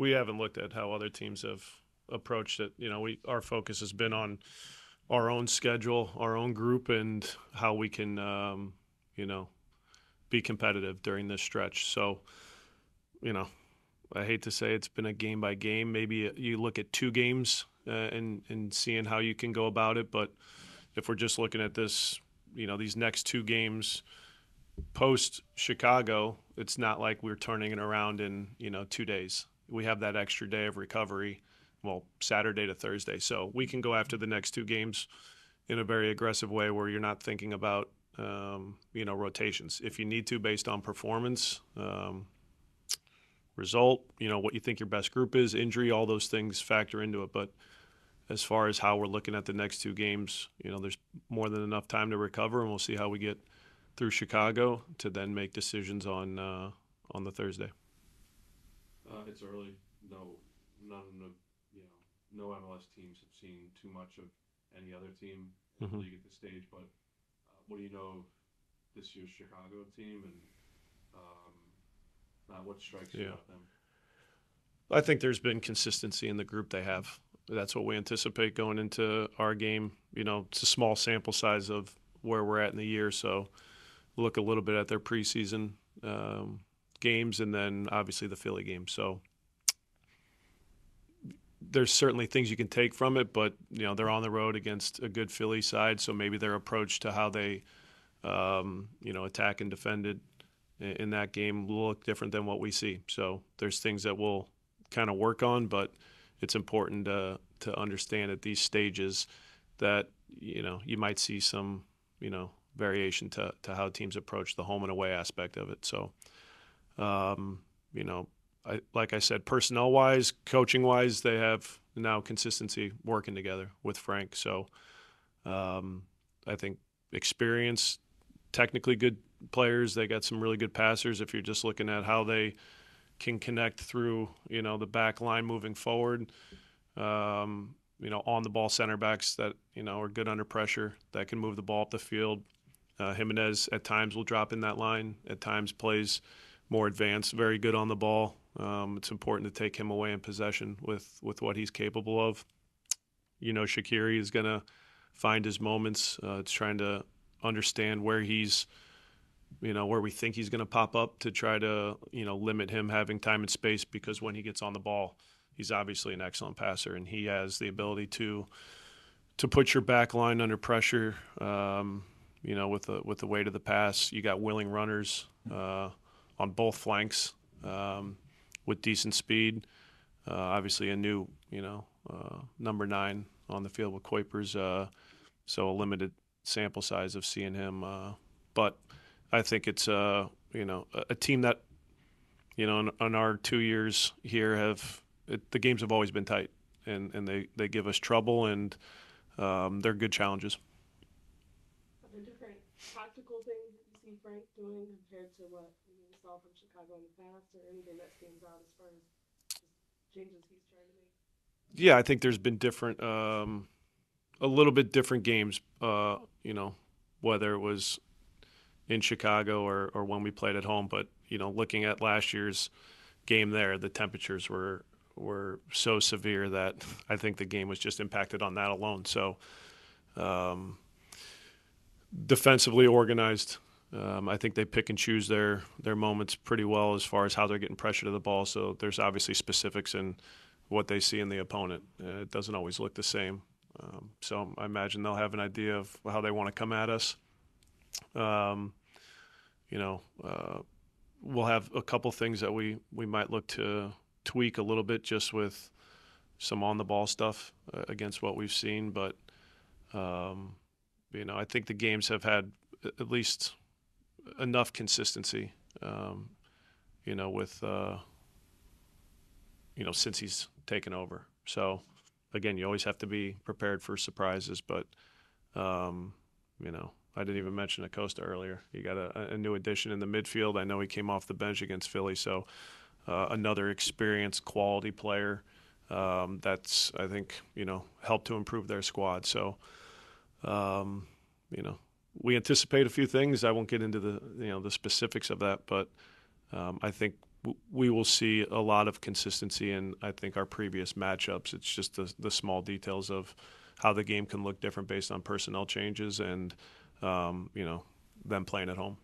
We haven't looked at how other teams have approached it. Our focus has been on our own schedule, our own group, and how we can, you know, be competitive during this stretch. So, you know, I hate to say it's been a game by game. Maybe you look at two games and seeing how you can go about it. But if we're just looking at this, these next two games post Chicago, it's not like we're turning it around in 2 days. We have that extra day of recovery. Well, Saturday to Thursday, so we can go after the next two games in a very aggressive way where you're not thinking about rotations. If you need to, based on performance, result, what you think your best group is, injury, all those things factor into it. But as far as how we're looking at the next two games, there's more than enough time to recover, and we'll see how we get through Chicago to then make decisions on the Thursday. It's early. None of no MLS teams have seen too much of any other team in the league at this stage. But what do you know of this year's Chicago team, and what strikes you about them? I think there's been consistency in the group they have. That's what we anticipate going into our game. It's a small sample size of where we're at in the year, so look a little bit at their preseason games and then obviously the Philly game. So there's certainly things you can take from it, but they're on the road against a good Philly side, so maybe their approach to how they attack and defend it in that game will look different than what we see. So there's things that we'll kind of work on, but it's important to understand at these stages that you might see some variation to how teams approach the home and away aspect of it. So like I said, personnel-wise, coaching-wise, they have now consistency working together with Frank. So I think experience, technically good players. They got some really good passers if you're just looking at how they can connect through, the back line moving forward. On-the-ball center backs that, are good under pressure, that can move the ball up the field. Jimenez at times will drop in that line, at times plays more advanced, very good on the ball. It's important to take him away in possession with what he's capable of. Shaqiri is going to find his moments. It's trying to understand where he's, where we think he's going to pop up to try to, limit him having time and space, because when he gets on the ball, he's obviously an excellent passer, and he has the ability to put your back line under pressure, with the weight of the pass. You got willing runners on both flanks with decent speed. Obviously a new, number 9 on the field with Kuipers, so a limited sample size of seeing him. But I think it's, a team that, in our 2 years here the games have always been tight, and they give us trouble, and they're good challenges. Are there different tactical things that you see Frank doing compared to what you saw from Chicago in the past, or anything that stands out as far as just changes he's trying to make? Yeah, I think there's been different, a little bit different games, whether it was in Chicago or when we played at home. But, looking at last year's game there, the temperatures were so severe that I think the game was just impacted on that alone. So defensively organized. I think they pick and choose their moments pretty well as far as how they're getting pressure to the ball. So there's obviously specifics in what they see in the opponent. It doesn't always look the same. So I imagine they'll have an idea of how they want to come at us. We'll have a couple things that we might look to tweak a little bit just with some on-the-ball stuff against what we've seen. But, I think the games have had at least enough consistency, with, since he's taken over. So, again, you always have to be prepared for surprises. But, I didn't even mention Acosta earlier. You got a new addition in the midfield. I know he came off the bench against Philly, so another experienced, quality player that's, I think, helped to improve their squad. So, we anticipate a few things. I won't get into the specifics of that, but I think we will see a lot of consistency in, I think, our previous matchups. It's just the small details of how the game can look different based on personnel changes and, them playing at home.